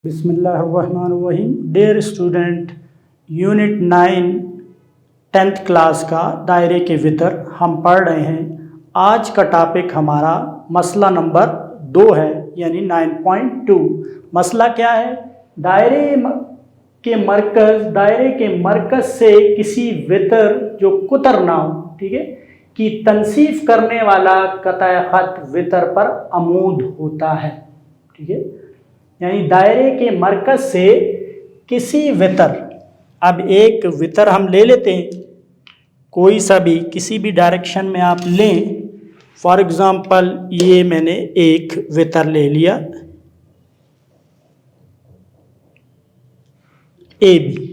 बिस्मिल्लाहिर्रहमानिर्रहीम। Dear student, unit 9 10th class का दायरे के वितर हम पढ़ रहे हैं। आज का टॉपिक हमारा मसला नंबर 2 है, यानी 9.2। मसला क्या है? दायरे के मरकज़ से किसी वितर जो कुतर ना हो, ठीक है, की तनसीफ करने वाला कतई ख़त वितर पर अमूद होता है। ठीक है, यानी दायरे के मरकज़ से किसी वितर, अब एक वितर हम ले लेते हैं, कोई सा भी किसी भी डायरेक्शन में आप लें। फॉर एग्ज़ाम्पल ये मैंने एक वितर ले लिया ए बी।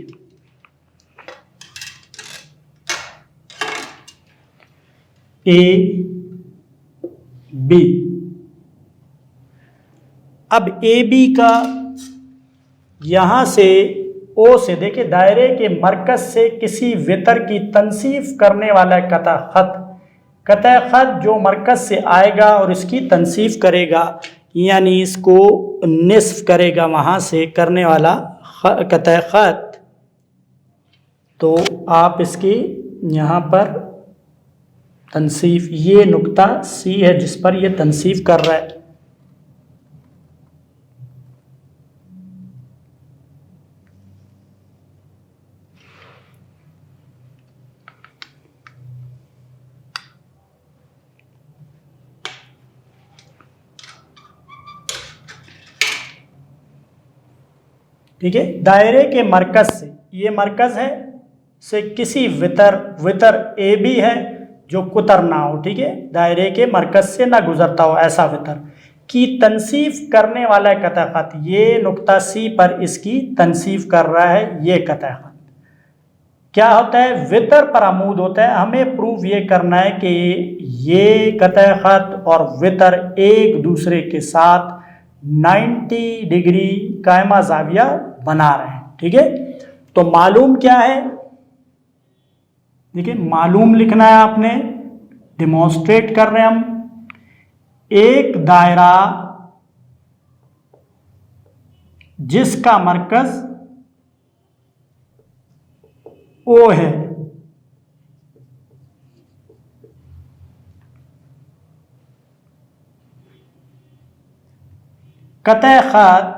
अब ए बी का यहाँ से ओ से, देखिए, दायरे के मरकज़ से किसी वितर की तनसीफ करने वाला कतई ख़त जो मरकज़ से आएगा और इसकी तनसीफ करेगा, यानी इसको निस्फ़ करेगा वहाँ से करने वाला कतई ख़त। तो आप इसकी यहाँ पर तनसीफ, ये नुक्ता सी है जिस पर ये तनसीफ कर रहा है। ठीक है, दायरे के मरकज़ से, ये मरकज़ है, से किसी वितर ए बी है जो कुतर ना हो, ठीक है, दायरे के मरकज़ से ना गुजरता हो, ऐसा वितर की तनसीफ करने वाला कतई ख़त, ये नुक्ता सी पर इसकी तनसीफ कर रहा है। ये कतई ख़त क्या होता है? वितर पर अमूद होता है। हमें प्रूफ ये करना है कि ये कतई ख़त और वितर एक दूसरे के साथ 90 डिग्री कायमा ज़ाविया बना रहे हैं। ठीक है, तो मालूम क्या है? देखिए, मालूम लिखना है आपने, डिमॉन्स्ट्रेट कर रहे हैं हम। एक दायरा जिसका मरकज़ ओ है, कतई ख़त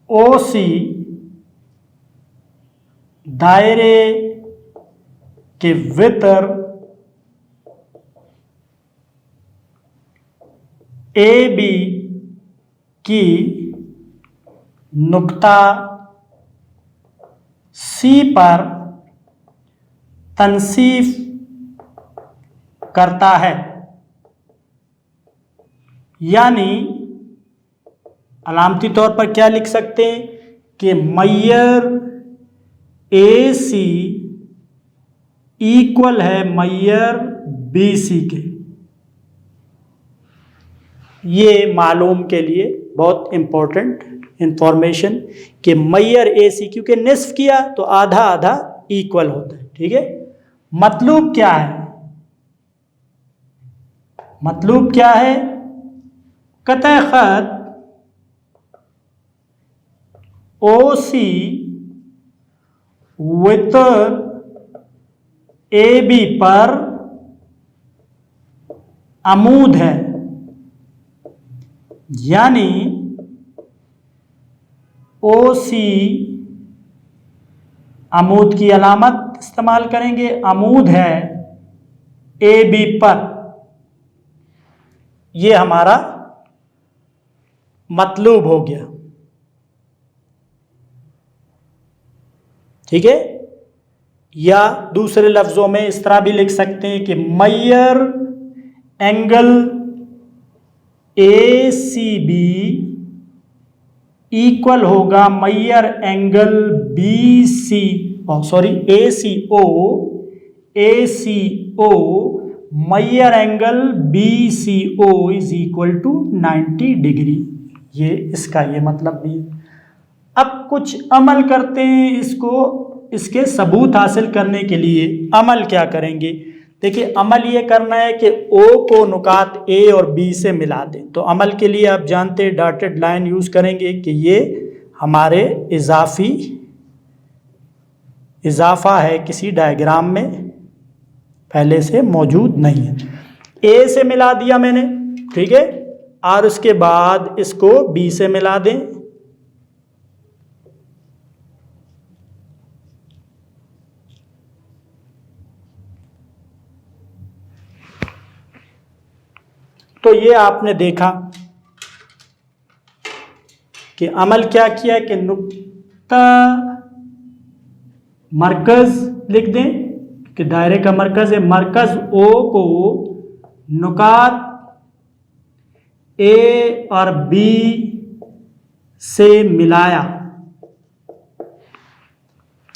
ओ सी दायरे के वितर ए बी की नुक्ता सी पर तनसीफ करता है। यानी अलामती तौर पर क्या लिख सकते हैं कि मैयर ए सी इक्वल है मैयर बी सी के। ये मालूम के लिए बहुत इंपॉर्टेंट इंफॉर्मेशन कि मैयर ए सी, क्योंकि निस्फ किया तो आधा आधा इक्वल होता है। ठीक है, मतलब क्या है? मतलब क्या है? कतई ख़त ओ सी वितर ए बी पर अमूद है, यानी ओ सी अमूद की अलामत इस्तेमाल करेंगे, अमूद है ए बी पर। ये हमारा मतलूब हो गया। ठीक है, या दूसरे लफ्ज़ों में इस तरह भी लिख सकते हैं कि मैयर angle A C B equal होगा मैयर angle B C, sorry A C O मैयर angle B C O is equal to 90 degree. ये इसका ये मतलब भी है। अब कुछ अमल करते हैं, इसके सबूत हासिल करने के लिए अमल क्या करेंगे? देखिए अमल ये करना है कि ओ को नुकात ए और बी से मिला दें। तो अमल के लिए आप जानते हैं डॉटेड लाइन यूज़ करेंगे कि ये हमारे इजाफा है किसी डायग्राम में पहले से मौजूद नहीं है। ए से मिला दिया मैंने, ठीक है, और उसके बाद इसको बी से मिला दें। तो ये आपने देखा कि अमल क्या किया कि नुक्ता मरकज लिख दें कि दायरे का मरकज है, मरकज ओ को नुकात ए और बी से मिलाया।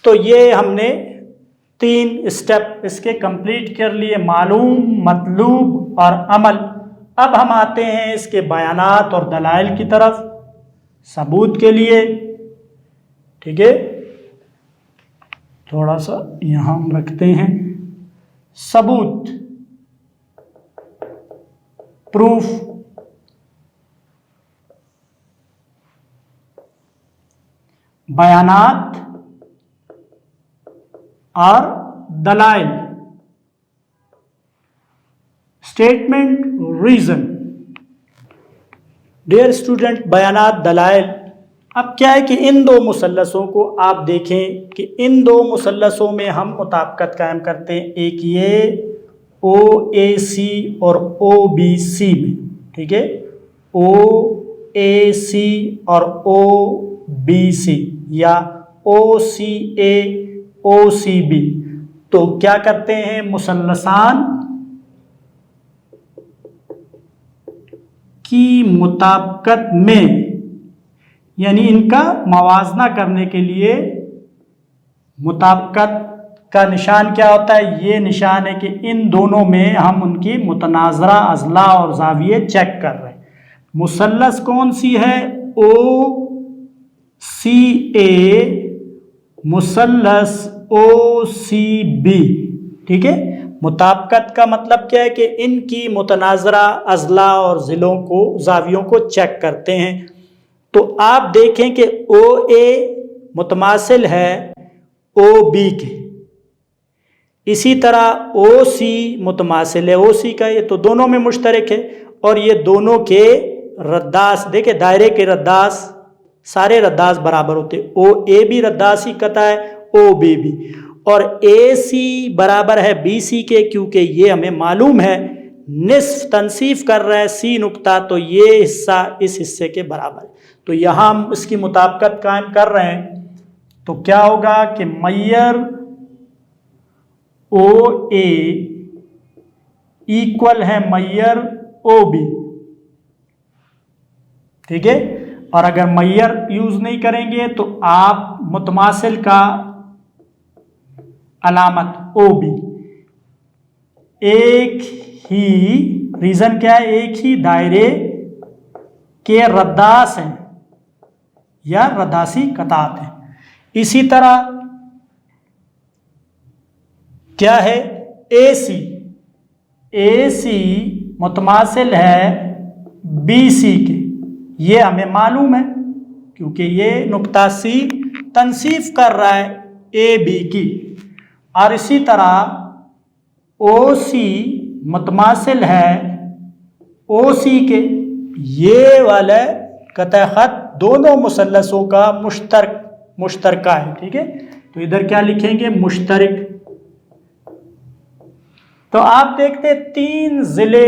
तो ये हमने 3 स्टेप इसके कंप्लीट कर लिए, मालूम, मतलूब और अमल। अब हम आते हैं इसके बयानात और दलाइल की तरफ, सबूत के लिए, ठीक है। थोड़ा सा यहाँ हम रखते हैं सबूत, प्रूफ, बयानात और दलाइल, स्टेटमेंट, रीजन। डियर स्टूडेंट, बयानात, दलाइल। अब क्या है कि इन 2 मुसल्लसों को आप देखें कि इन 2 मुसल्लसों में हम मुताबिकत कायम करते हैं, एक ये OAC और OBC में, ठीक है, OAC और OBC या OCA OCB। तो क्या करते हैं, मुसल्लसान की मुताबिकत में, यानी इनका मवाजना करने के लिए मुताबिकत का निशान क्या होता है, ये निशान है कि इन दोनों में हम उनकी मुतनाज़रा अज़ला और ज़ाविये चेक कर रहे हैं। मुसल्लस कौन सी है, OCA, मुसल्लस OCB, ठीक है। मुताबिकत का मतलब क्या है कि इनकी मुतनाज़रा अज़ला और ज़िलों को, ज़ावियों को चेक करते हैं। तो आप देखें कि OA मुतमासिल है OB के, इसी तरह OC मुतमासिल है OC का, ये तो दोनों में मुश्तरक है। और ये दोनों के रद्दास, देखें दायरे के रद्दास, सारे रद्दास बराबर होते, OA भी रद्दास ही कता है, OB भी, और AC बराबर है BC के, क्योंकि ये हमें मालूम है निस्फ तनसीफ कर रहा है C नुक्ता, तो ये हिस्सा इस हिस्से के बराबर है। तो यहाँ हम इसकी मुताबिकत कायम कर रहे हैं। तो क्या होगा कि मैयर OA इक्वल है मैयर OB, ठीक है। और अगर मैयर यूज नहीं करेंगे तो आप मुतमासिल का अलामत OB, एक ही, रीजन क्या है, एक ही दायरे के रद्दास हैं या रद्दासी कतात हैं। इसी तरह क्या है, AC मुतमासिल है BC के, ये हमें मालूम है क्योंकि ये नुक्ता C तनसीफ कर रहा है AB की। और इसी तरह OC मुतमासिल है OC के, ये वाला कतः खत दोनों मुसल्लसों का मुश्तरका है, ठीक है। तो इधर क्या लिखेंगे, मुश्तरक। तो आप देखते 3 ज़िले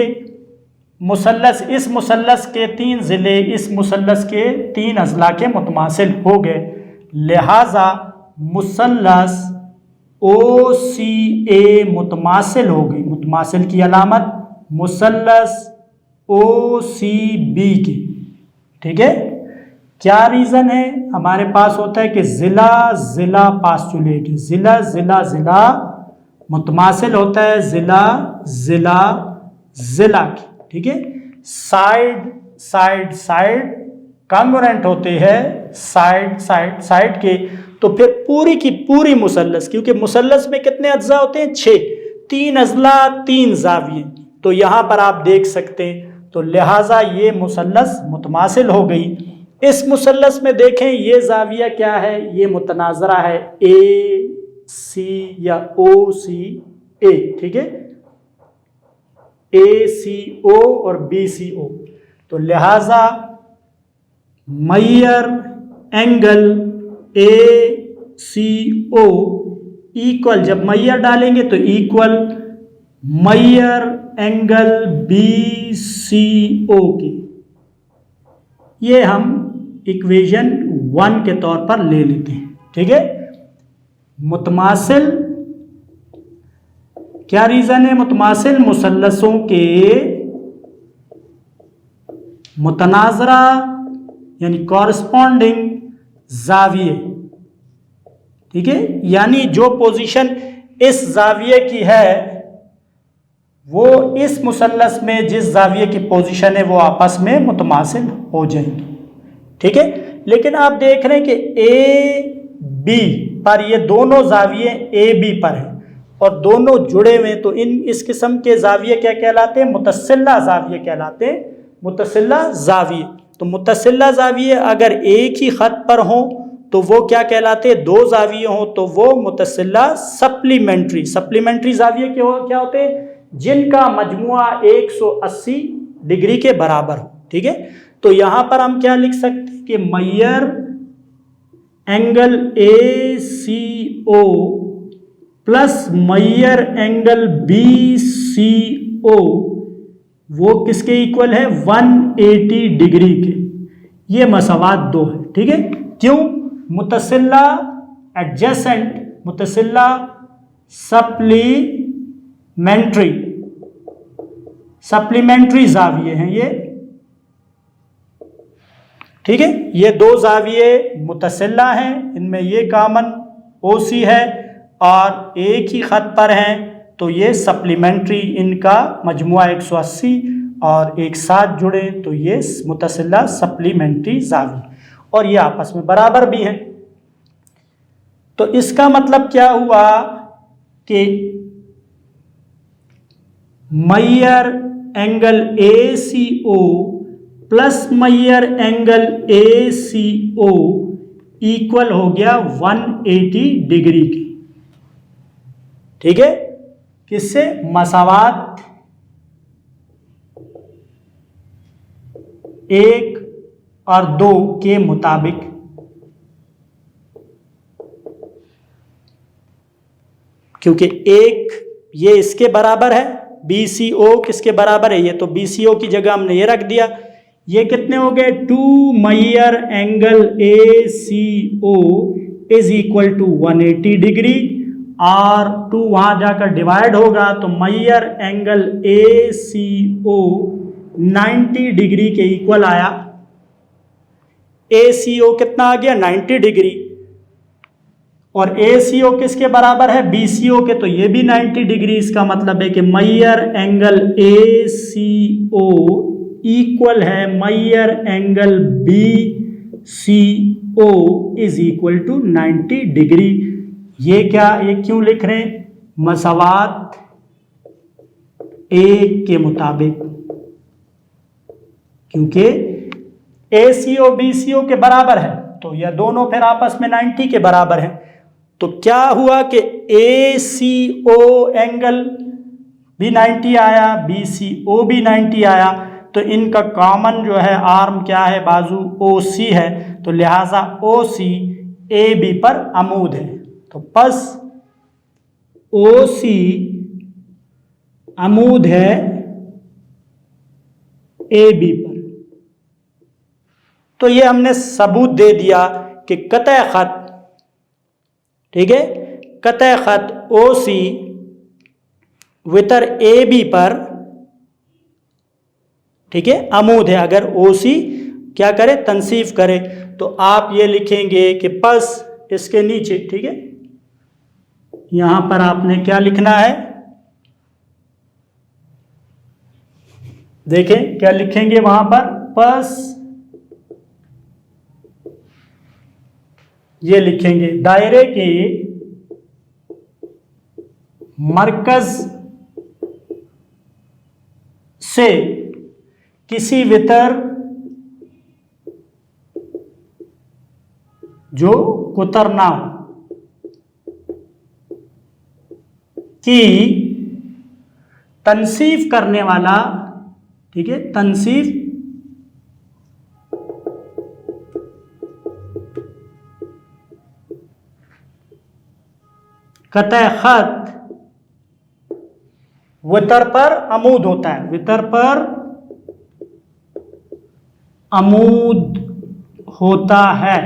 मुसल्लस, इस मुसल्लस के 3 ज़िले इस मुसल्लस के 3 अज़ला के मुतमासिल हो गए, लिहाजा मुसल्लस OCA मुतमासिल हो गई। मुतमासिल की अलामत मुसल्लस OCB की, ठीक है। क्या रीज़न है, हमारे पास होता है कि ज़िला ज़िला पास्टुलेट, ज़िला ज़िला ज़िला मुतमासिल होता है ज़िला ज़िला ज़िला की, ठीक है। साइड साइड साइड कॉन्ग्रुएंट होते हैं साइड साइड साइड के। तो फिर पूरी की पूरी मुसल्लस, क्योंकि मुसल्लस में कितने अज्जा होते हैं, 6, तीन अजला तीन जाविये, तो यहाँ पर आप देख सकते हैं। तो लिहाजा ये मुसल्लस मुतमासिल हो गई। इस मुसल्लस में देखें ये जाविया क्या है, ये मुतनाजरा है ए सी या ओ सी ए, ठीक है, ए सी ओ और बी सी ओ। तो लिहाजा Maihar angle A C O equal, जब मैयर डालेंगे तो equal Maihar angle B C ओ की, ये हम इक्वेशन 1 के तौर पर ले लेते हैं, ठीक है। मुतमासिल क्या रीजन है, मुतमासिल मुसल्लसों के मुतनाजरा यानी कॉरस्पॉन्डिंग जाविये, ठीक है, यानी जो पोजीशन इस जाविये की है वो इस मुसल्लस में जिस जाविये की पोजीशन है वो आपस में मुतमासिल हो जाएंगे, ठीक है। लेकिन आप देख रहे हैं कि ए बी पर ये दोनों जाविये ए बी पर हैं और दोनों जुड़े हुए, तो इस किस्म के जाविये क्या कहलाते हैं, मुतसिला जाविये कहलाते हैं, मुतसिला जाविये। तो मुतसिला जाविये अगर एक ही खत पर हो तो वो क्या कहलाते हैं, दो जाविये हो तो वो मुतसिला सप्लीमेंट्री। सप्लीमेंट्री जाविये क्या होते हैं, जिनका मजमुआ 180 डिग्री के बराबर हो, ठीक है। तो यहां पर हम क्या लिख सकते हैं कि मैयर angle A C O plus मैयर एंगल बी सी ओ वो किसके इक्वल है, 180 डिग्री के। ये मसावात दो है, ठीक है। क्यों, मुतसिला एडजेसेंट, मुतसिला सप्लीमेंट्री जाविये हैं ये, ठीक है। ये दो जाविये मुतसिला हैं, इनमें ये कामन ओसी है और एक ही खत पर हैं, तो ये सप्लीमेंट्री, इनका मजमुआ 180 और एक साथ जुड़े तो ये मुतसिला सप्लीमेंट्री जाविये, और ये आपस में बराबर भी हैं। तो इसका मतलब क्या हुआ कि मैयर angle A C O plus मैयर angle A C O equal हो गया 180 डिग्री की, ठीक है। किससे, मसावात 1 और 2 के मुताबिक, क्योंकि एक ये इसके बराबर है, बी सी ओ किसके बराबर है, ये तो बी सी ओ की जगह हमने ये रख दिया। ये कितने हो गए, 2 मैयर angle A C O is equal to 180 degree, और 2 वहां जाकर डिवाइड होगा तो मैयर angle A C O 90 degree के इक्वल आया। ए सी ओ कितना आ गया, 90 डिग्री, और ए सी ओ किसके बराबर है, बी सी ओ के, तो ये भी 90 डिग्री। इसका मतलब है कि मैयर angle A C O equal है मैयर angle B C O is equal to 90 degree. ये क्या, ये क्यों लिख रहे हैं, मसावात 1 के मुताबिक, क्योंकि ए सी ओ बी सी ओ के बराबर है तो यह दोनों फिर आपस में 90 के बराबर हैं। तो क्या हुआ कि ए सी ओ एंगल भी 90 आया, बी सी ओ भी 90 आया, तो इनका कॉमन जो है आर्म क्या है, बाजू ओ सी है, तो लिहाजा ओ सी ए बी पर अमूद है। तो बस ओ सी अमूद है ए बी पर। तो ये हमने सबूत दे दिया कि कतई खत, ठीक है, कतई खत ओ सी वितर ए बी पर, ठीक है, अमूद है। अगर ओ सी क्या करे, तनसीफ करे, तो आप ये लिखेंगे कि बस इसके नीचे, ठीक है, यहां पर आपने क्या लिखना है, देखें क्या लिखेंगे वहां पर, बस ये लिखेंगे दायरे के मरकज से किसी वितर जो कुतरना की तनसीफ करने वाला, ठीक है, तनसीफ कतः खत वितर पर अमूद होता है, वितर पर अमूद होता है।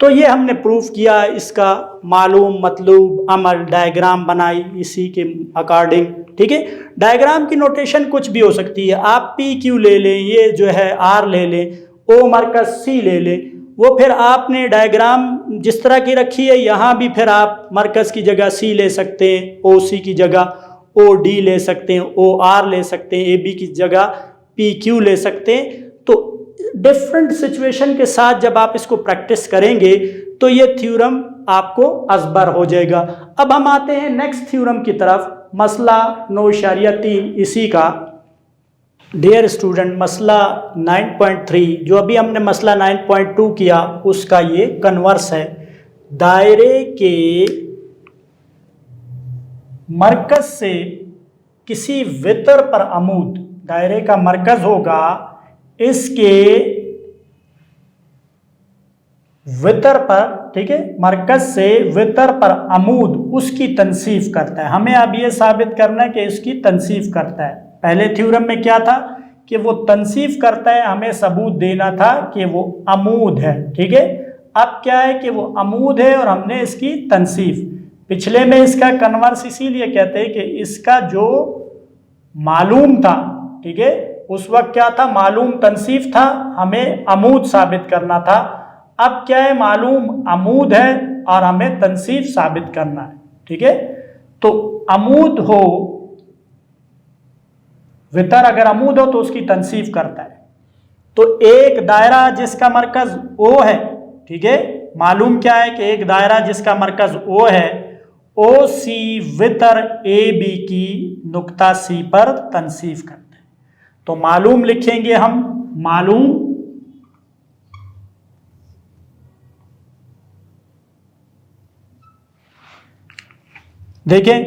तो ये हमने प्रूफ किया, इसका मालूम, मतलब, अमल, डायग्राम बनाई इसी के अकॉर्डिंग, ठीक है। डायग्राम की नोटेशन कुछ भी हो सकती है, आप पी क्यू ले लें, ये जो है आर ले लें, ओ मरकज सी ले लें, वो फिर आपने डायग्राम जिस तरह की रखी है यहाँ भी फिर आप मरकज़ की जगह सी ले सकते हैं, ओ सी की जगह ओ डी ले सकते हैं, ओ आर ले सकते हैं, ए बी की जगह पी क्यू ले सकते हैं। तो डिफरेंट सिचुएशन के साथ जब आप इसको प्रैक्टिस करेंगे तो ये थ्योरम आपको अजबर हो जाएगा। अब हम आते हैं नेक्स्ट थ्योरम की तरफ, मसला 9.3 इसी का। डियर स्टूडेंट, मसला 9.3 जो अभी हमने मसला 9.2 किया उसका ये कन्वर्स है। दायरे के मरकज से किसी वितर पर अमूद, दायरे का मरकज होगा, इसके वितर पर, ठीक है, मरकज से वितर पर अमूद उसकी तनसीफ करता है। हमें अब ये साबित करना है कि इसकी तनसीफ करता है। पहले थ्योरम में क्या था कि वो तनसीफ करता है, हमें सबूत देना था कि वो अमूद है, ठीक है। अब क्या है कि वो अमूद है और हमने इसकी तनसीफ, पिछले में इसका कन्वर्स इसीलिए कहते हैं कि इसका जो मालूम था, ठीक है, उस वक्त क्या था, मालूम तनसीफ था, हमें अमूद साबित करना था। अब क्या है, मालूम अमूद है और हमें तनसीफ साबित करना है, ठीक है। तो अमूद हो, वितर अगर अमूद हो तो उसकी तनसीफ करता है। तो एक दायरा जिसका मरकज ओ है, ठीक है, मालूम क्या है कि एक दायरा जिसका मरकज ओ है, ओ सी वितर ए बी की नुक्ता सी पर तनसीफ करता है। तो मालूम लिखेंगे हम, मालूम देखें,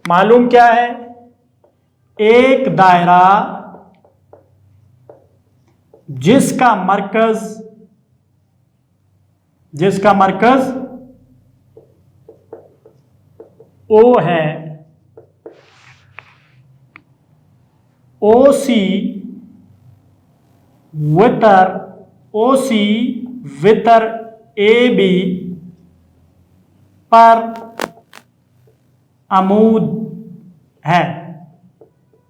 मालूम क्या है, एक दायरा जिसका मरकज ओ है, ओ सी वितर ए बी पर अमूद है,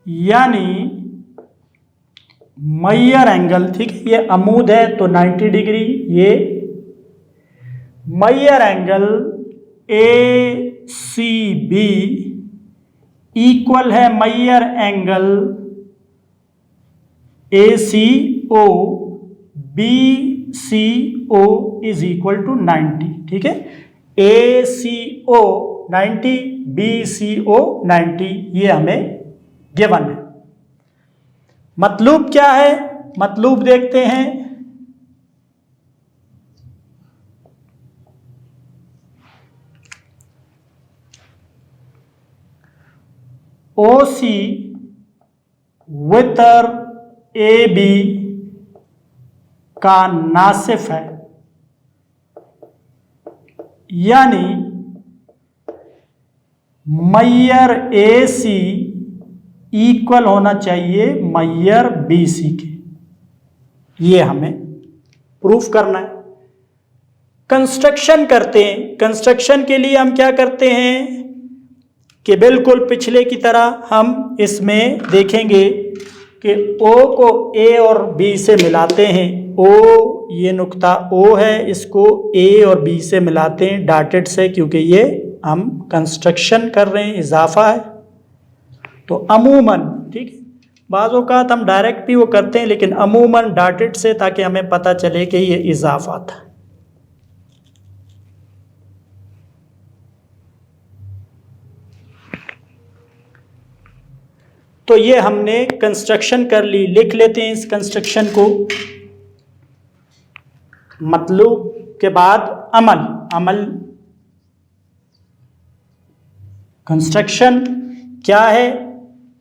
यानी मैयर एंगल, ठीक है, ये अमूद है तो 90 डिग्री, ये मैयर angle A C B equal है मैयर angle A C O B C O is equal to 90, ठीक है। ए C O 90, B C O 90, ये हमें गिवन है। मतलब क्या है, मतलब देखते हैं, ओ सी वितर ए बी का नासिफ है, यानी मैयर ए सी इक्वल होना चाहिए मैयर बी सी के। ये हमें प्रूफ करना है। कंस्ट्रक्शन करते हैं। कंस्ट्रक्शन के लिए हम क्या करते हैं कि बिल्कुल पिछले की तरह हम इसमें देखेंगे कि O को A और B से मिलाते हैं। O, ये नुक्ता O है, इसको A और B से मिलाते हैं डॉटेड से, क्योंकि ये हम कंस्ट्रक्शन कर रहे हैं, इजाफा है। तो अमूमन, ठीक है, बाज़ औक़ात हम डायरेक्ट भी वो करते हैं, लेकिन अमूमन डॉटेड से, ताकि हमें पता चले कि ये इजाफा था। तो ये हमने कंस्ट्रक्शन कर ली, लिख लेते हैं इस कंस्ट्रक्शन को। मतलूब के बाद अमल कंस्ट्रक्शन क्या है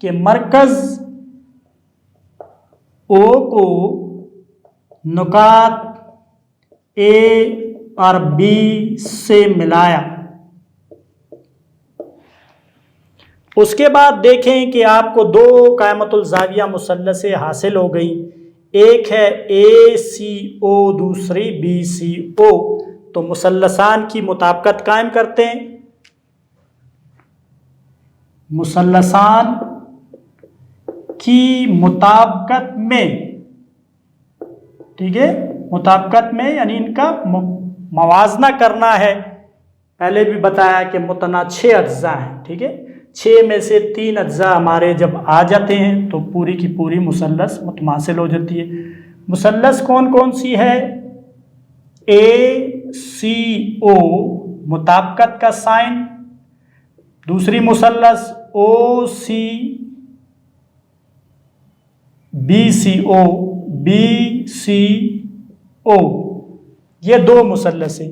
कि मरकज ओ को नुकात ए और बी से मिलाया। उसके बाद देखें कि आपको दो कायमतुल ज़ाविया मुसल्लसें हासिल हो गई, एक है ए सी ओ, दूसरी बी सी ओ। तो मुसल्लसान की मुताबिकत कायम करते हैं। मुसल्लसान की मुताबिकत में, ठीक है, मुताबिकत में यानी इनका मवाजना करना है। पहले भी बताया कि मुतना 6 अज्जा हैं, ठीक है। 6 में से 3 अज्जा हमारे जब आ जाते हैं तो पूरी की पूरी मुसल्लस मुतमासिल हो जाती है। मुसल्लस कौन कौन सी है? ए सी ओ मुताबिकत का साइन, दूसरी मुसल्लस ओ C B C O, B C ओ, ये दो मुसल्लस है।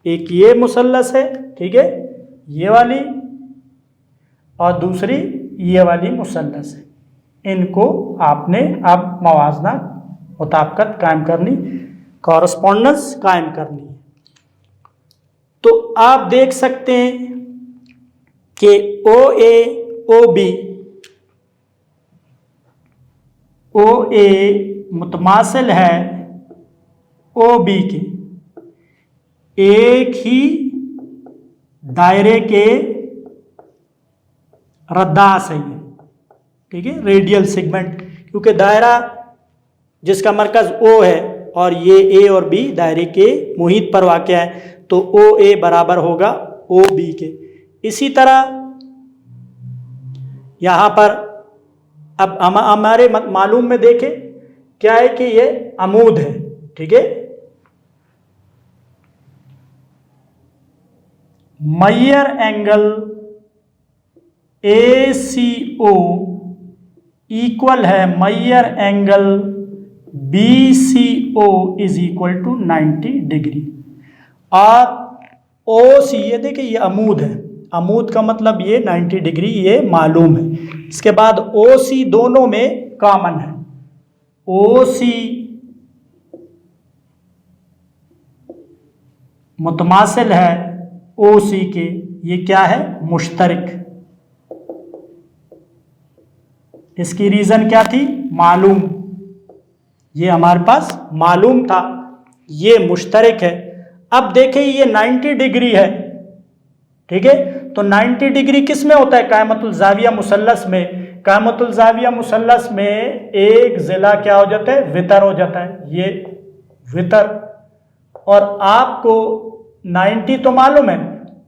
एक ये मुसल्लस है, ठीक है, ये वाली, और दूसरी ये वाली मुसल्लस है। इनको आपने अब मवाजना मुताबिकत कायम करनी, कॉरस्पॉन्डेंस कायम करनी है। तो आप देख सकते हैं कि ओ ए ओ बी, ओ ए मुतमासिल है ओ बी के एक ही दायरे के रद्दा सही है, ठीक है, रेडियल सेगमेंट, क्योंकि दायरा जिसका मरकज ओ है और ये ए और बी दायरे के मुहित पर वाक़या है, तो ओ ए बराबर होगा ओ बी के। इसी तरह यहाँ पर अब हमारे मालूम में देखें क्या है कि ये अमूद है, ठीक है। मैयर angle A C O equal है मैयर angle B C O is equal to 90 degree. और ओ सी, ये देखिए ये अमूद है, अमूद का मतलब ये 90 डिग्री ये मालूम है। इसके बाद ओ सी दोनों में कॉमन है, ओ सी मुतमासिल है ओ सी के, ये क्या है? मुश्तरक। इसकी रीजन क्या थी? मालूम, ये हमारे पास मालूम था, ये मुश्तरक है। अब देखें ये 90 डिग्री है, ठीक है, तो 90 डिग्री किस में होता है? कायमतुल ज़ाविया मुसल्लस में। कायमतुल ज़ाविया मुसल्लस में एक ज़िला क्या हो जाता है? वितर हो जाता है, ये वितर। और आपको 90 तो मालूम है,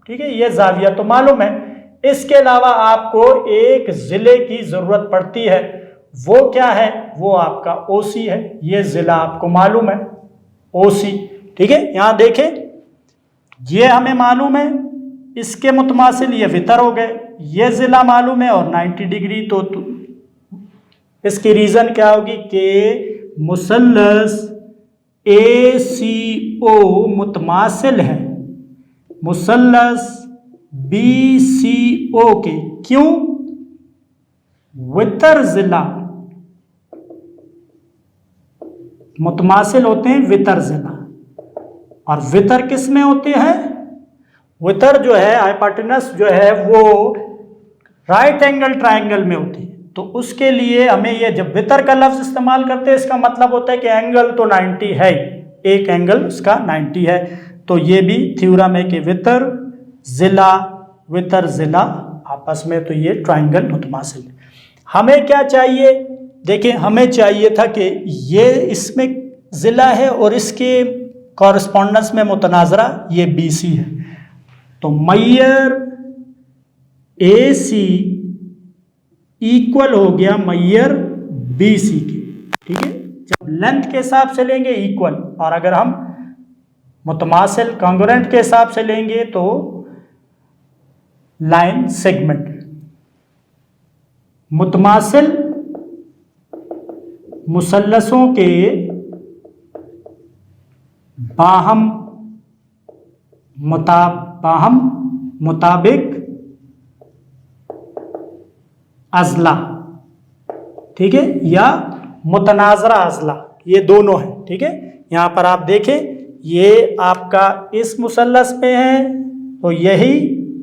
ठीक है, ये ज़ाविया तो मालूम है। इसके अलावा आपको एक ज़िले की ज़रूरत पड़ती है, वो क्या है? वो आपका ओसी है। ये ज़िला आपको मालूम है, ओसी, ठीक है। यहाँ देखें, ये हमें मालूम है, इसके मुतमासिल ये वितर हो गए, ये ज़िला मालूम है और 90 डिग्री। तो इसकी रीज़न क्या होगी कि मुसल्लस ए सी ओ मुतमासिल है मुसल्लस बी सी ओ के। क्यों? वितर ज़िला मुतमासिल होते हैं, वितर ज़िला। और वितर किस में होते हैं? वितर जो है, हाइपोटेनस जो है, वो राइट एंगल ट्रायंगल में होती है। तो उसके लिए हमें ये, जब वितर का लफ्ज इस्तेमाल करते हैं, इसका मतलब होता है कि एंगल तो 90 है, एक एंगल उसका 90 है। तो ये भी थ्योरम है कि वितर ज़िला आपस में, तो ये ट्रायंगल मुतमासिल है। हमें क्या चाहिए? देखिए, हमें चाहिए था कि ये इसमें ज़िला है और इसके कॉरस्पॉन्डेंस में मुतनाजरा ये बी सी है। तो मैयर ए सी इक्वल हो गया मैयर बी सी के, ठीक है। जब लेंथ के हिसाब से लेंगे इक्वल, और अगर हम मुतमासिल कॉन्ग्रुएंट के हिसाब से लेंगे तो लाइन सेगमेंट। मुतमासिल मुसल्लसों के बाहम मुताबिक अज़ला, ठीक है, या मुतनाज़रा अज़ला, ये दोनों है। ठीक है, यहाँ पर आप देखें ये आपका इस मुसल्लस पे है तो यही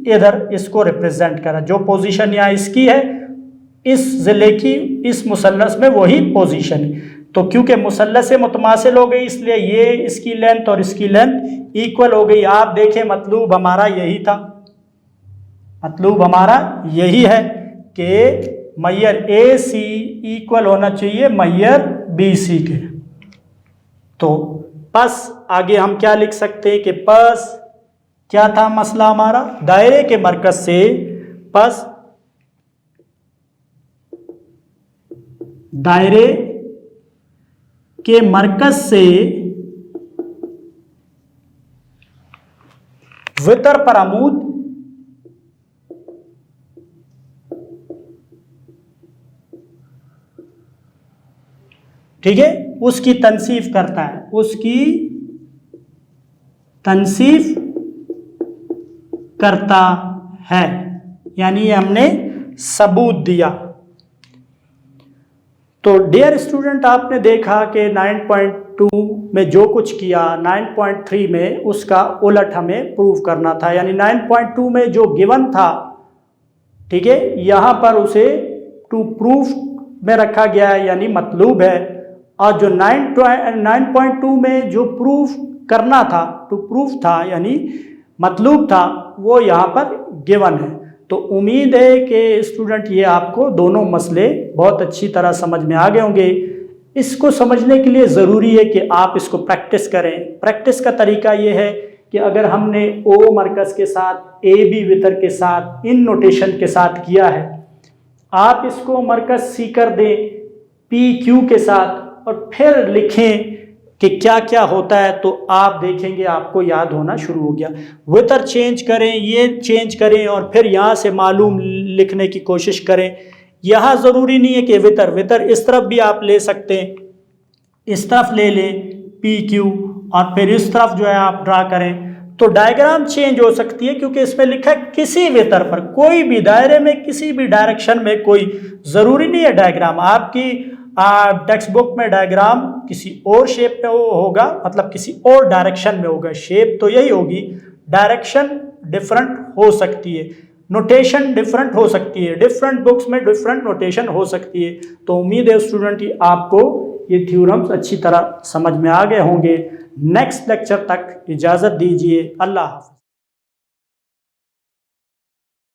इधर इसको रिप्रेजेंट करा, जो पोजीशन यहाँ इसकी है इस ज़िले की इस मुसल्लस में वही पोजीशन है। तो क्योंकि मुसल्लस से मुतमासिल हो गई इसलिए ये इसकी लेंथ और इसकी लेंथ इक्वल हो गई। आप देखें मतलूब हमारा यही था, मतलूब हमारा यही है कि मैयर ए सी इक्वल होना चाहिए मैयर बी सी के। तो बस आगे हम क्या लिख सकते हैं कि बस क्या था मसला हमारा, दायरे के मरकज से बस दायरे के मरकज से वितर पर अमूद ठीक है उसकी तनसीफ करता है, उसकी तनसीफ करता है, यानी हमने सबूत दिया। तो डियर स्टूडेंट आपने देखा कि 9.2 में जो कुछ किया 9.3 में उसका उलट हमें प्रूव करना था, यानी 9.2 में जो गिवन था, ठीक है, यहाँ पर उसे टू प्रूफ में रखा गया है, यानी मतलूब है, और जो 9.2 में जो प्रूफ करना था टू प्रूफ था यानी मतलूब था वो यहाँ पर गिवन है। तो उम्मीद है कि स्टूडेंट ये आपको दोनों मसले बहुत अच्छी तरह समझ में आ गए होंगे। इसको समझने के लिए ज़रूरी है कि आप इसको प्रैक्टिस करें। प्रैक्टिस का तरीका ये है कि अगर हमने ओ मरकज़ के साथ ए बी वितर के साथ इन नोटेशन के साथ किया है, आप इसको मरकज़ सी कर दें पी क्यू के साथ और फिर लिखें कि क्या क्या होता है, तो आप देखेंगे आपको याद होना शुरू हो गया। वितर चेंज करें, ये चेंज करें और फिर यहाँ से मालूम लिखने की कोशिश करें। यहाँ ज़रूरी नहीं है कि वितर इस तरफ भी आप ले सकते हैं, इस तरफ ले लें पी क्यू और फिर इस तरफ जो है आप ड्रा करें, तो डायग्राम चेंज हो सकती है क्योंकि इसमें लिखा है किसी वितर पर, कोई भी दायरे में किसी भी डायरेक्शन में, कोई ज़रूरी नहीं है डायग्राम आपकी टेक्स्ट बुक में डायग्राम किसी और शेप में होगा, मतलब किसी और डायरेक्शन में होगा, शेप तो यही होगी, डायरेक्शन डिफरेंट हो सकती है, नोटेशन डिफरेंट हो सकती है, डिफरेंट बुक्स में डिफरेंट नोटेशन हो सकती है। तो उम्मीद है स्टूडेंट आपको ये थ्योरम्स अच्छी तरह समझ में आ गए होंगे। नेक्स्ट लेक्चर तक इजाज़त दीजिए। अल्लाह हाफ़िज़।